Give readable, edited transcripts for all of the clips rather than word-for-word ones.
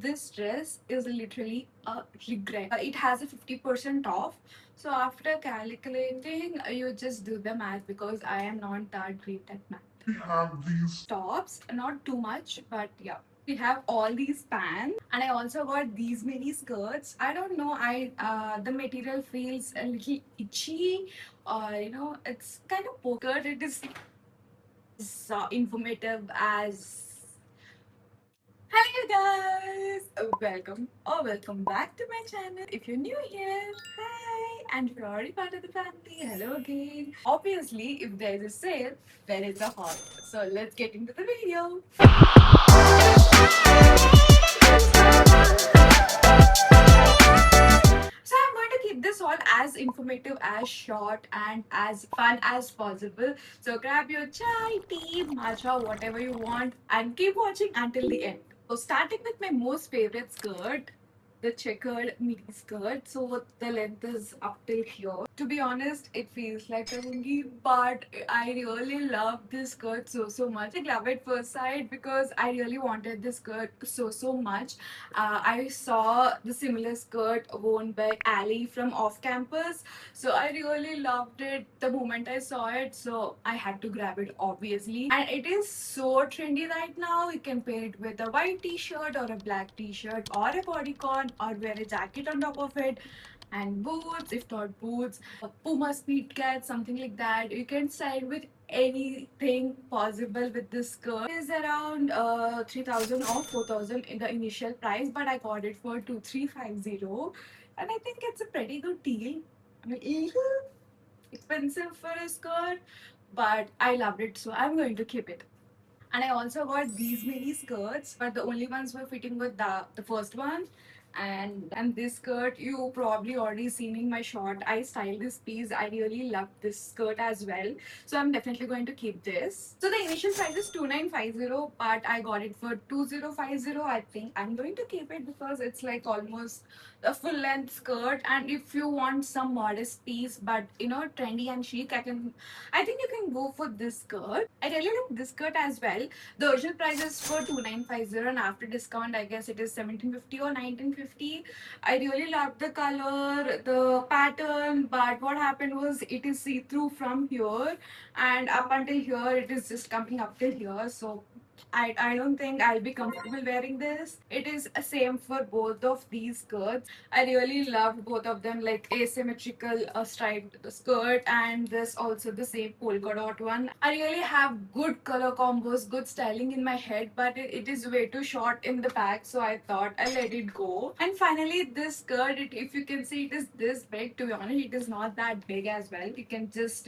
this dress is literally a regret. It has a 50% off. So after calculating, you just do the math because I am not that great at math. We have these tops, not too much, but yeah. We have all these pants, and I also got these many skirts. I don't know, I the material feels a little itchy, or it's kind of poker. It is informative as. Hello guys! Welcome or welcome back to my channel. If you're new here, hi! And if you're already part of the family, hello again. Obviously, if there's a sale, there is a haul. So let's get into the video. So I'm going to keep this all as informative, as short, and as fun as possible. So grab your chai, tea, matcha, whatever you want, and keep watching until the end. So starting with my most favorite skirt, the checkered midi skirt. So the length is up till here. To be honest, it feels like a lungi, but I really love this skirt so much. I love it first sight because I really wanted this skirt so much. I saw the similar skirt worn by Ali from Off Campus, so I really loved it the moment I saw it. So I had to grab it, obviously, and it is so trendy right now. You can pair it with a white t-shirt or a black t-shirt or a bodycon or wear a jacket on top of it and boots, if not boots, a Puma Speed Cat, something like that. You can style with anything possible with this skirt. It is around 3000 or 4000 in the initial price, but I got it for 2350, and I think it's a pretty good deal. I mean, little expensive for a skirt, but I loved it, so I'm going to keep it. And I also got these mini skirts, but the only ones were fitting with the first one. And this skirt you probably already seen in my short. I styled this piece. I really love this skirt as well. So I'm definitely going to keep this. So the initial price is 2950, but I got it for 2050. I think I'm going to keep it because it's like almost a full length skirt. And if you want some modest piece, but trendy and chic, I think you can go for this skirt. I really like this skirt as well. The original price is for 2950, and after discount, I guess it is 1750 or 1950. I really loved the color, the pattern, but what happened was it is see through from here, and up until here, it is just coming up till here. So I don't think I'll be comfortable wearing this. It is same for both of these skirts. I really loved both of them, like asymmetrical striped skirt and this also the same polka dot one. I really have good color combos, good styling in my head, but it is way too short in the back, so I thought I'll let it go. And finally, this skirt, if you can see, it is this big. To be honest, it is not that big as well. You can just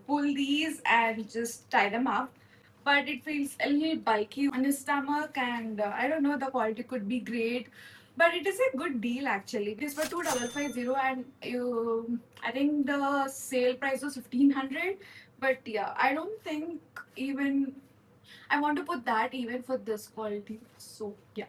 pull these and just tie them up, but it feels a little bulky on your stomach, and I don't know, the quality could be great, but it is a good deal actually. It is for 2550, and I think the sale price was 1500. But yeah, I don't think even I want to put that even for this quality. So yeah.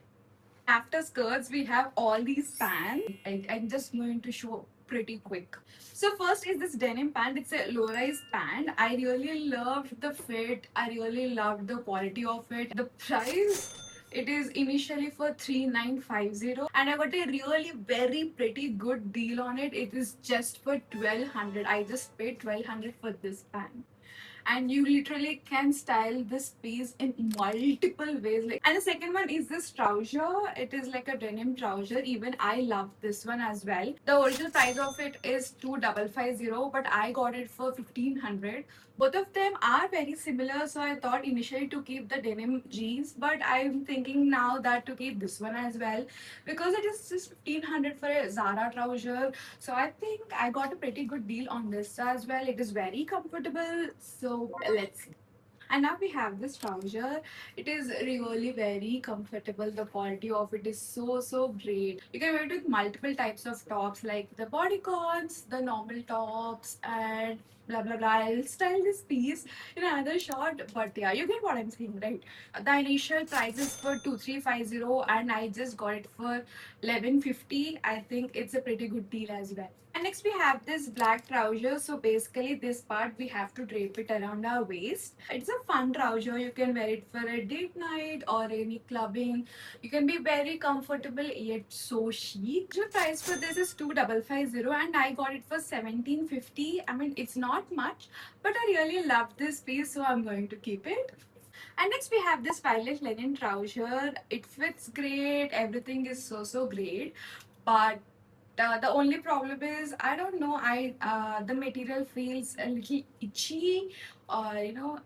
After skirts, we have all these pants. I'm just going to show pretty quick. So first is this denim pant. It's a low-rise pant. I really loved the fit. I really loved the quality of it. The price, it is initially for 3950, and I got a really very pretty good deal on it. It is just for 1200. I just paid 1200 for this pant, and you literally can style this piece in multiple ways. Like, and the second one is this trouser. It is like a denim trouser. Even I love this one as well. The original price of it is 2550, but I got it for 1500. Both of them are very similar, so I thought initially to keep the denim jeans, but I'm thinking now that to keep this one as well, because it is just 1500 for a Zara trouser. So I think I got a pretty good deal on this as well. It is very comfortable. So let's see. And now we have this trouser. It is really very comfortable. The quality of it is so great. You can wear it with multiple types of tops, like the bodycons, the normal tops, and blah blah blah. I'll style this piece in another shot, but yeah, you get what I'm saying, right? The initial price is for 2350, and I just got it for 1150. I think it's a pretty good deal as well. And next we have this black trouser. So basically this part we have to drape it around our waist. It's a fun trouser. You can wear it for a date night or any clubbing. You can be very comfortable yet so chic. The price for this is 2550, and I got it for 1750. I mean, it's not much, but I really love this piece, so I'm going to keep it. And next we have this violet linen trouser. It fits great. Everything is so great, but the only problem is I don't know. I the material feels a little itchy, or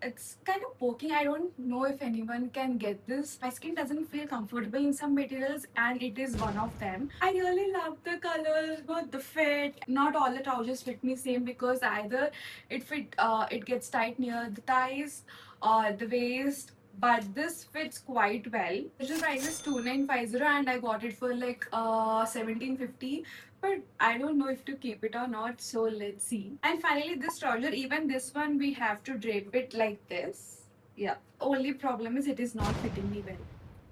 it's kind of poking. I don't know if anyone can get this. My skin doesn't feel comfortable in some materials, and it is one of them. I really love the colors, but the fit. Not all the trousers fit me same, because either it gets tight near the thighs or the waist. But this fits quite well. The price is 2950, and I got it for like 1750, but I don't know if to keep it or not, so let's see. And finally, this trouser, even this one, we have to drape it like this. Yeah. Only problem is it is not fitting me well.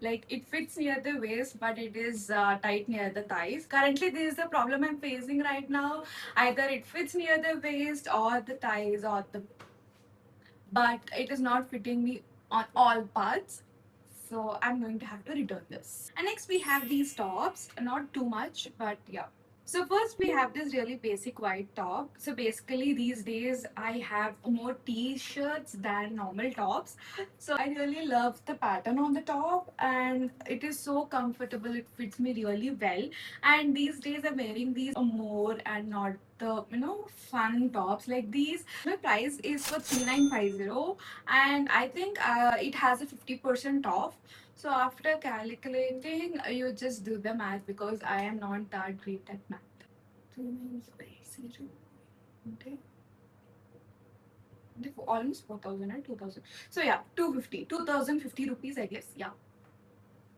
Like it fits near the waist, but it is tight near the thighs. Currently, this is the problem I'm facing right now. Either it fits near the waist or the thighs or the, but it is not fitting me on all parts. So I'm going to have to return this. And next we have these tops. Not too much, but yeah. So first we have this really basic white top. So basically these days I have more t-shirts than normal tops. So I really love the pattern on the top, and it is so comfortable. It fits me really well. And these days I'm wearing these more and not the fun tops like these. My price is for 3950, and I think it has a 50% off. So after calculating, you just do the math, because I am not that great at math. 3950. Okay. Almost 4,000 or 2,000. So yeah, 250. 2,050 rupees, I guess. Yeah.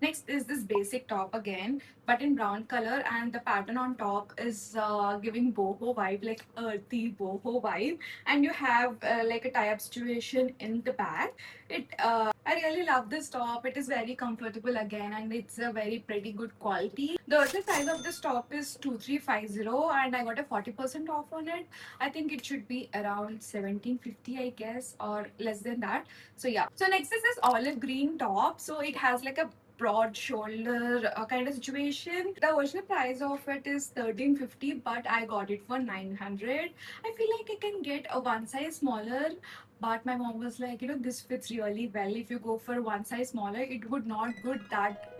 Next is this basic top again, but in brown color, and the pattern on top is giving boho vibe, like earthy boho vibe, and you have like a tie-up situation in the back. I really love this top. It is very comfortable again, and it's a very pretty good quality. The original price of this top is 2350, and I got a 40% off on it. I think it should be around 1750, I guess, or less than that. So yeah. So next is this olive green top. So it has like a broad shoulder kind of situation. The original price of it is 1350, but I got it for 900. I feel like I can get a one size smaller, but my mom was like, this fits really well. If you go for one size smaller, it would not good that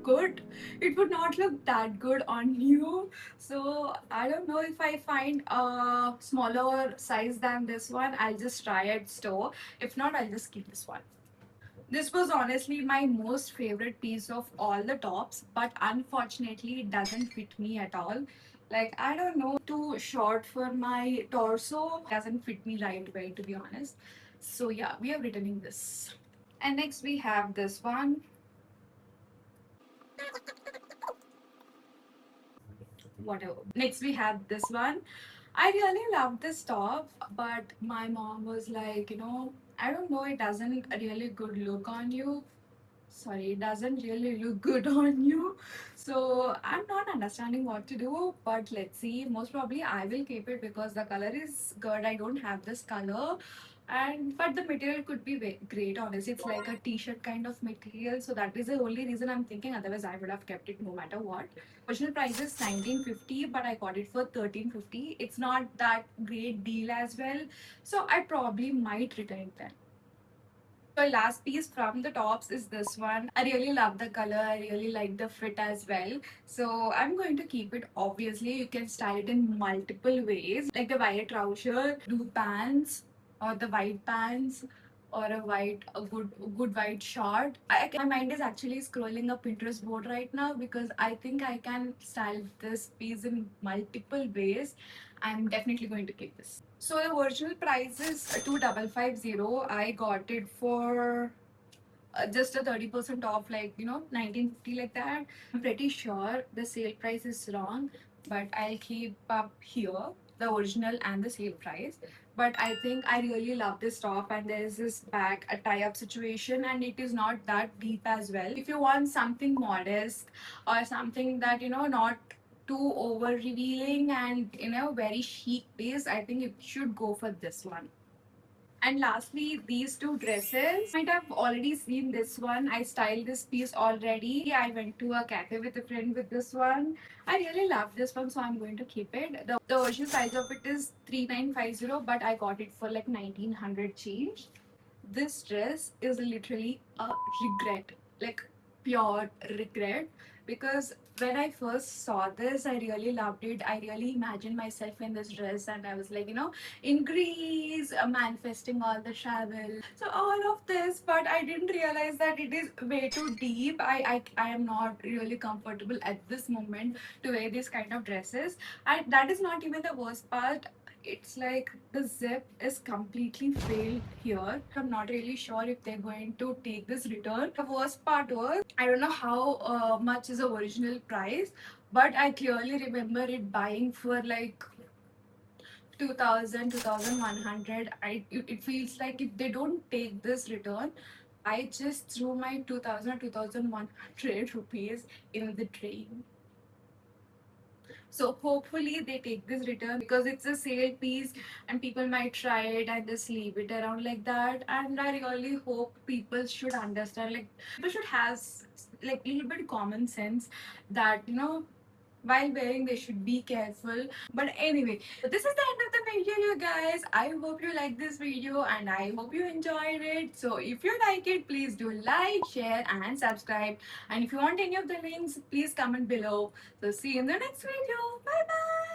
good. It would not look that good on you. So I don't know, if I find a smaller size than this one, I'll just try at store. If not, I'll just keep this one. This was honestly my most favorite piece of all the tops, but unfortunately, it doesn't fit me at all. Like, I don't know, too short for my torso. Doesn't fit me right way, to be honest. So, yeah, we are returning this. And next, we have this one. Whatever. Next, we have this one. I really love this top, but my mom was like, I don't know, it doesn't really good look on you. Sorry, it doesn't really look good on you. So I'm not understanding what to do, but let's see. Most probably I will keep it, because the color is good. I don't have this color, and but the material could be great, honestly. It's like a t-shirt kind of material, so that is the only reason I'm thinking. Otherwise I would have kept it no matter what. Original price is 1950, but I got it for 1350. It's not that great deal as well, so I probably might return it then. The last piece from the tops is this one. I really love the color. I really like the fit as well. So I'm going to keep it. Obviously, you can style it in multiple ways, like the white trouser, blue pants, or the white pants, or a good white short. My mind is actually scrolling a Pinterest board right now, because I think I can style this piece in multiple ways. I'm definitely going to keep this. So the original price is 2550. I got it for just a 30% off, like 1950, like that. I'm pretty sure the sale price is wrong, but I'll keep up here the original and the sale price. but I think I really love this top, and there is this back a tie-up situation, and it is not that deep as well. If you want something modest or something that not too over revealing and very chic base, I think you should go for this one. And lastly, these two dresses. Might have already seen this one. I styled this piece already. I went to a cafe with a friend with this one. I really love this one, so I'm going to keep it. The original price of it is 3950, but I got it for like 1900 change. This dress is literally a regret, like pure regret, because when I first saw this, I really loved it. I really imagined myself in this dress, and I was like, in Greece, manifesting all the travel. So all of this, but I didn't realize that it is way too deep. I am not really comfortable at this moment to wear this kind of dresses, and that is not even the worst part. It's like the zip is completely failed here. I'm not really sure if they're going to take this return. The worst part was, I don't know how much is the original price, but I clearly remember it buying for like 2000, 2100. It feels like if they don't take this return, I just threw my 2000 2100 rupees in the drain. So hopefully they take this return, because it's a sale piece and people might try it and just leave it around like that. And I really hope people should understand, like people should have like little bit common sense that while wearing they should be careful. But anyway, so this is the end of the video, you guys. I hope you like this video and I hope you enjoyed it. So if you like it, please do like, share and subscribe. And if you want any of the links, please comment below. So see you in the next video. Bye bye.